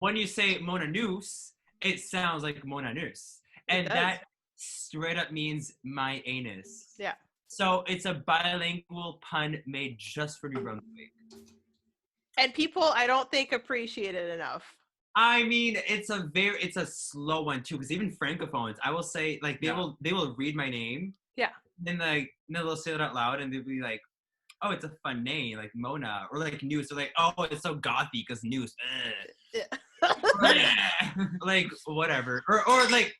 when you say Mona Noose, it sounds like Mona Noose. And that straight up means my anus. Yeah. So it's a bilingual pun made just for New Brunswick. And people, I don't think, appreciate it enough. I mean, it's a slow one too, because even francophones, I will say, like, they will read my name. Yeah. And like, they'll say it out loud, and they'll be like, "Oh, it's a fun name, like Mona," or like Noose. They're like, "Oh, it's so gothy because Noose." Like whatever, or like,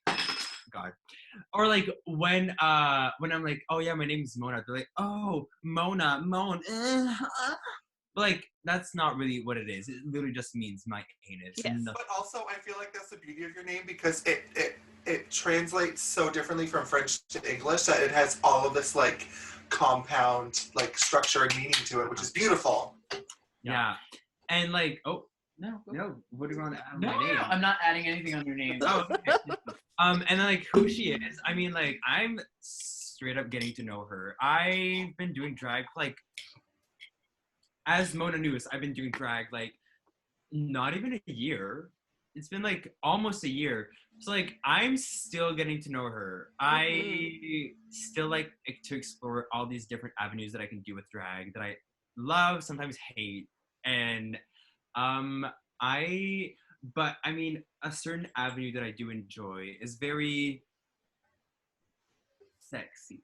God, or like when I'm like, "Oh yeah, my name's Mona," they're like, "Oh, Mona, Moan." Like, that's not really what it is. It literally just means my anus. Yes. But also, I feel like that's the beauty of your name, because it translates so differently from French to English that it has all of this, like, compound, like, structure and meaning to it, which is beautiful. Yeah. And, like, no, what do you want to add on my name? No, I'm not adding anything on your name. Oh, okay. And then, like, who she is. I mean, like, I'm straight up getting to know her. I've been doing drag, like, as Mona Noose, I've been doing drag, like, not even a year. It's been, like, almost a year. So, like, I'm still getting to know her. I still like to explore all these different avenues that I can do with drag that I love, sometimes hate. And, but, I mean, a certain avenue that I do enjoy is very sexy.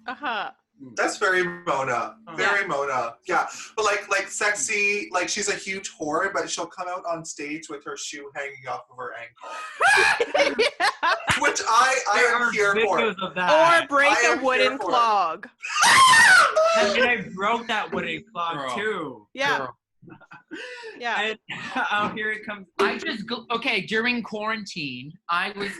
Uh-huh. That's very Mona. Very Mona. Yeah. But like sexy, like she's a huge whore, but she'll come out on stage with her shoe hanging off of her ankle. Which I am here for. Or break a wooden clog. And I broke that wooden clog too. Yeah. Yeah. And here it comes. During quarantine, I was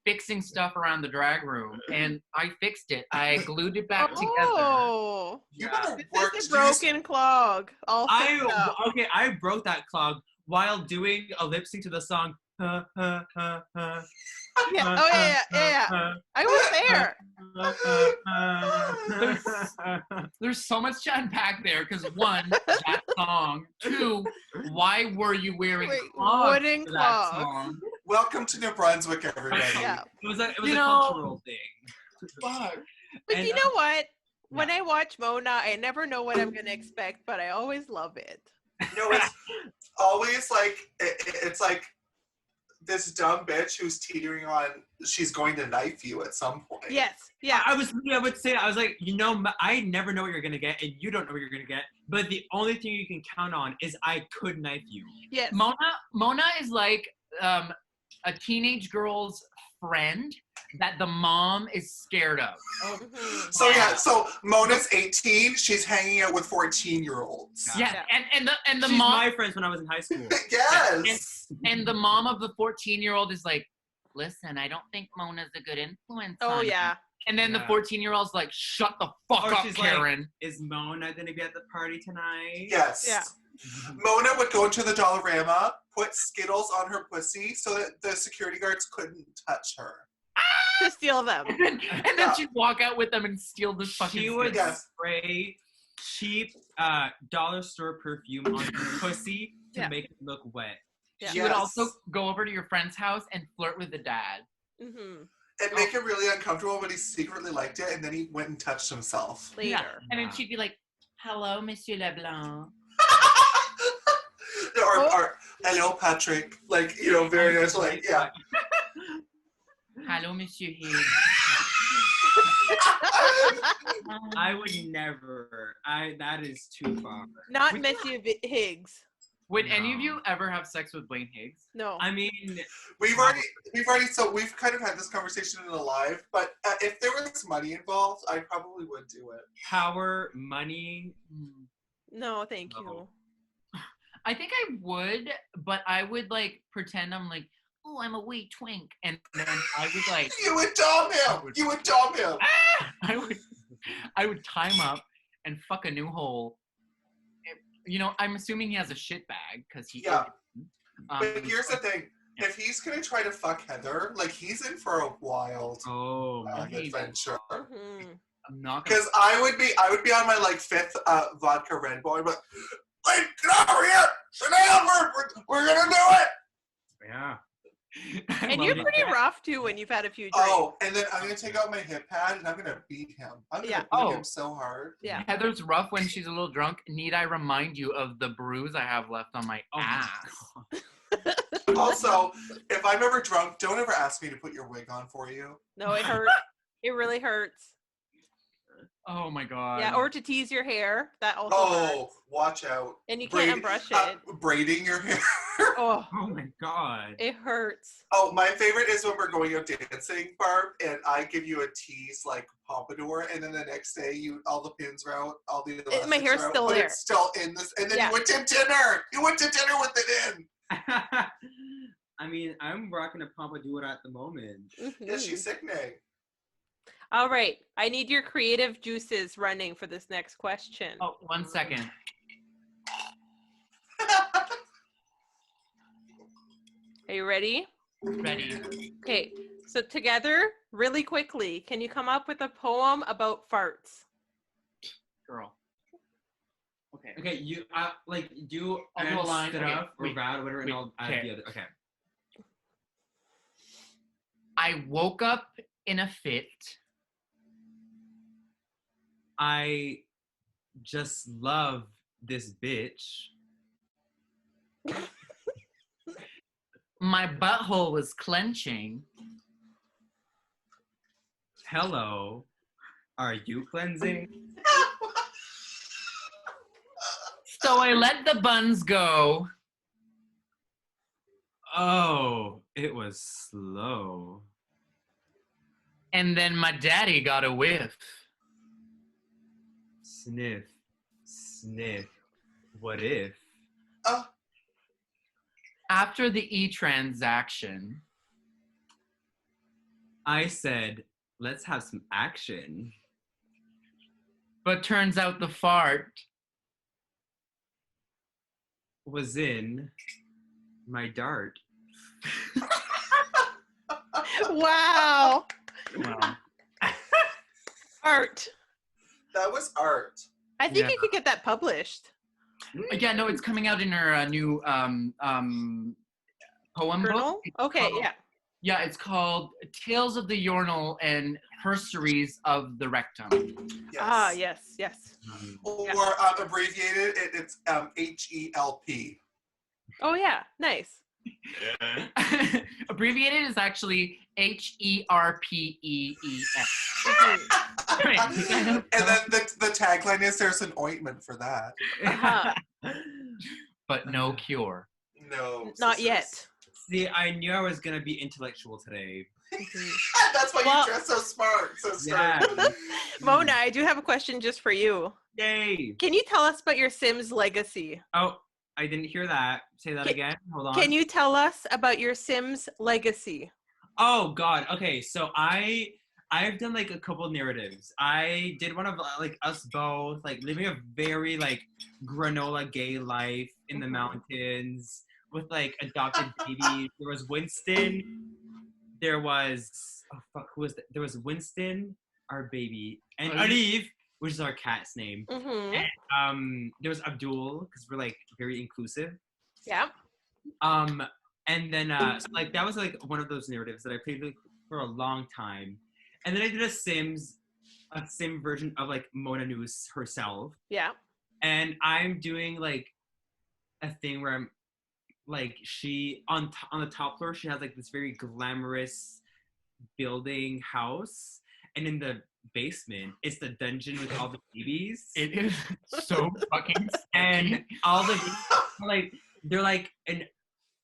fixing stuff around the drag room, and I fixed it. I glued it back together. Oh, you better work. This is a broken clog. I broke that clog while doing a lip sync to the song. Yeah. Oh yeah. I was there. There's so much to unpack there, because one, that song. Two, why were you wearing wooden that song? Welcome to New Brunswick, everybody. Yeah. It was a cultural thing. Fuck. But you know what? When I watch Mona, I never know what I'm going to expect, but I always love it. No, it's always like, it's like this dumb bitch who's teetering on, she's going to knife you at some point. Yes. Yeah. I would say, I was like, I never know what you're going to get, and you don't know what you're going to get, but the only thing you can count on is I could knife you. Yes. Mona is like, a teenage girl's friend that the mom is scared of. So Mona's 18, she's hanging out with 14-year-olds. Yeah. And the She's mom, my friends when I was in high school. Yes. And the mom of the 14-year-old is like, listen, I don't think Mona's a good influence. Oh on yeah. You. And then the 14-year-old's like, shut the fuck up, Karen. Like, is Mona gonna be at the party tonight? Yes. Yeah. Mona would go into the Dollarama, put Skittles on her pussy so that the security guards couldn't touch her. To steal them. And then she'd walk out with them and steal the fucking She would spray cheap dollar store perfume on her pussy to make it look wet. Yeah. She would also go over to your friend's house and flirt with the dad. Mm-hmm. It'd make him really uncomfortable, but he secretly liked it, and then he went and touched himself. Later. Yeah. And then she'd be like, hello, Monsieur Leblanc. Or hello, Patrick. Like, very nice. Like, yeah. Hello, Monsieur Higgs. I would never. That is too far. Not Monsieur Higgs. Would any of you ever have sex with Wayne Higgs? No. I mean, we've kind of had this conversation in a live, but if there was money involved, I probably would do it. Power, money. No, thank you. I think I would, but I would like pretend I'm like, oh, I'm a wee twink, and then I would like. You would dom him. You would dom him. I would tie him up and fuck a new hole. I'm assuming he has a shit bag because he. Yeah. But here's the thing: if he's gonna try to fuck Heather, like he's in for a wild adventure. Mm-hmm. I'm not. Because I would be on my like 5th vodka Red Bull, but like get over here, sit down, we're gonna do it. And you're pretty rough too when you've had a few drinks. Oh, and then I'm gonna take out my hip pad and I'm gonna beat him. I'm gonna beat him so hard. Yeah. Heather's rough when she's a little drunk. Need I remind you of the bruise I have left on my ass? Also, if I'm ever drunk, don't ever ask me to put your wig on for you. No, it hurts. It really hurts. Oh my god. Yeah, or to tease your hair. That also hurts. Watch out. And you can't unbrush it. Braiding your hair. Oh my god. It hurts. Oh, my favorite is when we're going out dancing, Barb, and I give you a tease like pompadour, and then the next day all the pins are out, all the elastics my hair's are out, still but there. it's still in this, and then you went to dinner. You went to dinner with it in. I mean, I'm rocking a pompadour at the moment. Yeah, she's sickening. All right. I need your creative juices running for this next question. Oh, 1 second. Are you ready? Ready. Okay. So together, really quickly, can you come up with a poem about farts? Girl. Okay. Okay, you like do I'll do a line. stuff or Wait, bad or whatever, and I'll add okay. the other. Okay. I woke up in a fit. I just love this bitch. My butthole was clenching. Hello. Are you cleansing? So I let the buns go. Oh, it was slow. And then my daddy got a whiff. Sniff, sniff. What if? After the e-transaction, I said, let's have some action. but turns out the fart Was in my dart. Wow. Wow. Art. That was art. I think Yeah. you could get that published. Yeah, no, it's coming out in her new poem Journal? book. It's Okay, called- yeah. Yeah, it's called Tales of the Urinal and Herstories of the Rectum. Yes. Ah, yes, yes. Or abbreviated, it's HELP. Oh, yeah, nice. Abbreviated is actually HERPEES. And then the tagline is there's an ointment for that. Uh-huh. But no cure. No. Not sisters. yet. See, I knew I was gonna be intellectual today. That's why Well- you dress so smart, so stern. Yeah. Mona, I do have a question just for you. Yay! Can you tell us about your Sims legacy? Oh, I didn't hear that. Say that again. Hold on. Can you tell us about your Sims legacy? Oh God. Okay, so I've done like a couple narratives. I did one of like us both like living a very like granola gay life in the mountains with like adopted babies. There was Winston. There was who was that? There was Winston, our baby, and Arif, which is our cat's name. Mm-hmm. And, there was Abdul because we're like very inclusive. Yeah. And then so, like that was like one of those narratives that I played like, for a long time. And then I did a Sim version of like Mona News herself. Yeah. And I'm doing like a thing where I'm like she on the top floor she has like this very glamorous building house, and in the basement it's the dungeon with all the babies. It is so fucking And all the like they're like an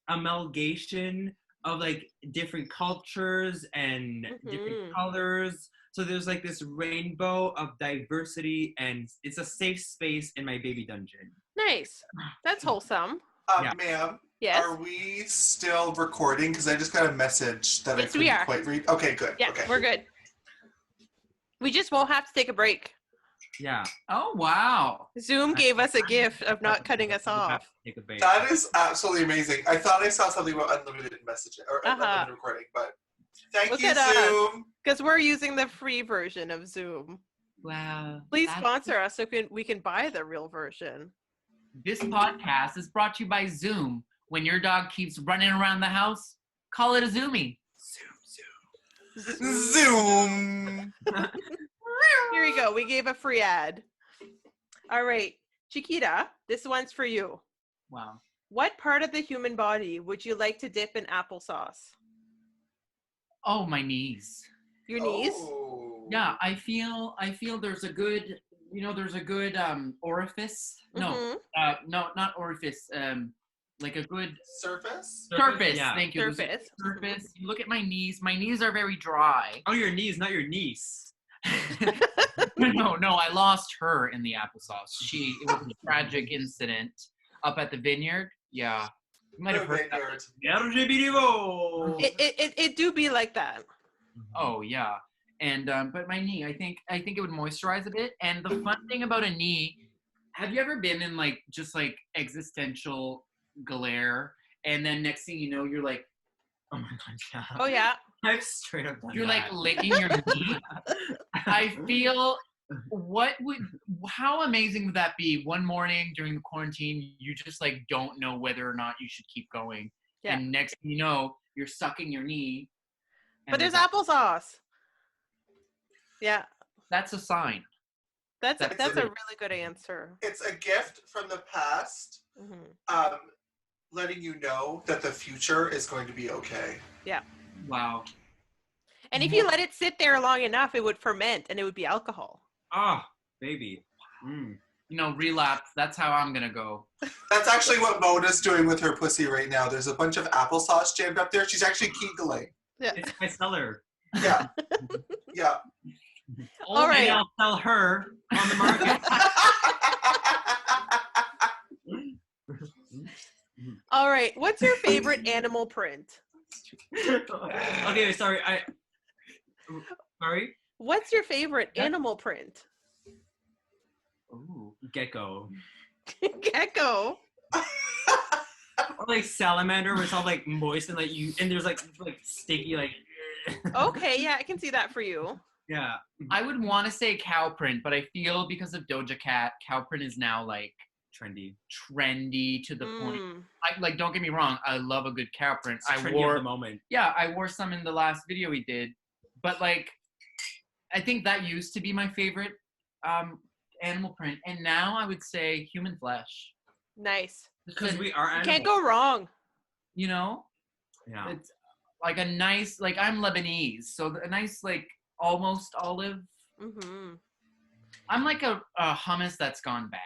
amalgamation of like different cultures and different colors. So there's like this rainbow of diversity, and it's a safe space in my baby dungeon. Nice. That's wholesome. Yeah. Ma'am, Yes. are we still recording? Because I just got a message that Yes, I we couldn't are. quite read. Okay, good. Yeah, Okay. we're good. We just won't have to take a break. Yeah. Oh wow. Zoom gave us a gift of not cutting us off. Take a break. That is absolutely amazing. I thought I saw something about unlimited messaging or unlimited recording, but thank Look you, at us. Zoom. Because we're using the free version of Zoom. Wow. Please That's- sponsor us so we can buy the real version. This podcast is brought to you by Zoom. When your dog keeps running around the house, call it a zoomie. Zoom. Here we go. We gave a free ad. All right. Chiquita, this one's for you. Wow. What part of the human body would you like to dip in applesauce? Oh, my knees. Your knees? Oh. Yeah, I feel there's a good, there's a good orifice. Mhm. No, not orifice. Like a good Surface? surface. Yeah. Thank you. There's a Surface. surface. You look at my knees. My knees are very dry. Oh, your knees, not your niece. No, I lost her in the applesauce. It was a tragic incident up at the vineyard. Yeah. You might have heard that. It do be like that. Oh yeah. And but my knee, I think it would moisturize a bit. And the fun thing about a knee, have you ever been in like just like existential glare, and then next thing you know you're like, Oh my god, yeah. Oh yeah. I've straight up done you're like that. licking your knee. I feel how amazing would that be? One morning during the quarantine, you just like don't know whether or not you should keep going. Yeah. And next thing you know, you're sucking your knee. But and there's applesauce. Yeah. That's a sign. That's a That's really good answer. It's a gift from the past, Mhm. letting you know that the future is going to be okay. Wow. And if you let it sit there long enough, it would ferment and it would be alcohol. Ah, baby. Mm. Relapse. That's how I'm gonna go. That's actually what Mona's doing with her pussy right now. There's a bunch of applesauce jammed up there. She's actually Keegling. Yeah. It's my seller. Yeah. Yeah. All right. And I'll sell her on the market. All right. What's your favorite animal print? Okay, sorry. Sorry? What's your favorite animal print? Ooh, gecko. Gecko. Or like salamander, where it's all like moist and like and there's like sticky like. Okay, yeah, I can see that for you. Yeah. I would want to say cow print, but I feel because of Doja Cat, cow print is now like trendy to the point. Like, don't get me wrong, I love a good cow print. It's trendy at the moment. Yeah, I wore some in the last video we did, but like, I think that used to be my favorite animal print, and now I would say human flesh. Nice. Because we are You animals. can't go wrong. Yeah. It's like a nice, like I'm Lebanese, so a nice like almost olive. Mm-hmm. I'm like a hummus that's gone bad.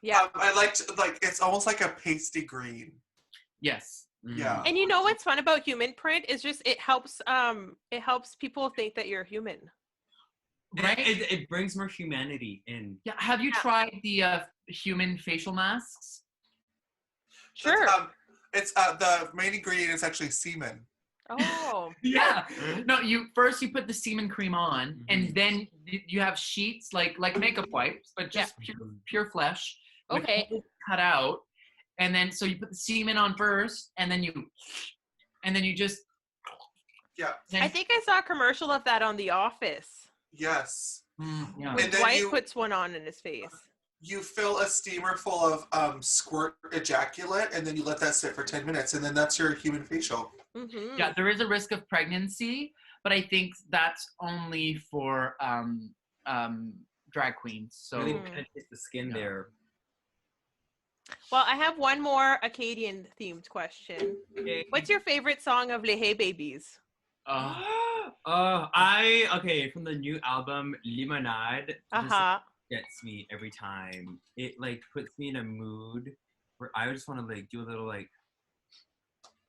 Yeah. I liked it's almost like a pasty green. Yes. Yeah. And you know what's fun about human print is just it helps people think that you're human. Right? It brings more humanity in. Yeah. Have you tried the human facial masks? Sure. It's the main ingredient is actually semen. Oh. Yeah. No, you put the semen cream on, and then you have sheets like makeup wipes, but just pure flesh. with Okay. holes cut out, and then so you put the semen on first, and then you just. Yeah. I think I saw a commercial of that on The Office. Yes. Yeah. And then Dwight puts one on in his face. You fill a steamer full of squirt ejaculate, and then you let that sit for 10 minutes, and then that's your human facial. Mm-hmm. Yeah, there is a risk of pregnancy, but I think that's only for drag queens. So Really penetrate the skin there. Well, I have one more Acadian themed question. Okay. What's your favorite song of Les Hey Babies? Okay, from the new album Limonade. Uh-huh. Gets me every time. It like puts me in a mood where I just want to like do a little like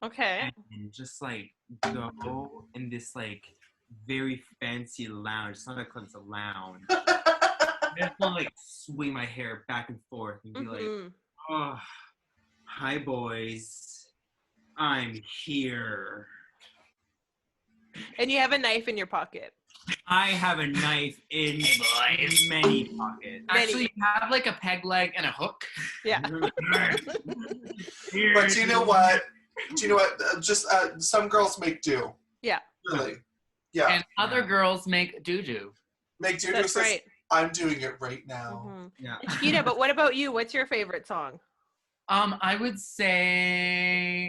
Okay. and just like go in this like very fancy lounge. It's not a club, it's a lounge. I just want to like swing my hair back and forth and be like, oh, hi boys, I'm here. And you have a knife in your pocket. I have a knife in many pockets. actually, you have like a peg leg and a hook. Yeah. But you know what? Just some girls make do. Yeah. Really. Yeah. And other girls make doo-doo. Make do. That's Says, right. I'm doing it right now. Mhm. Yeah. Chiquita, but what about you? What's your favorite song? I would say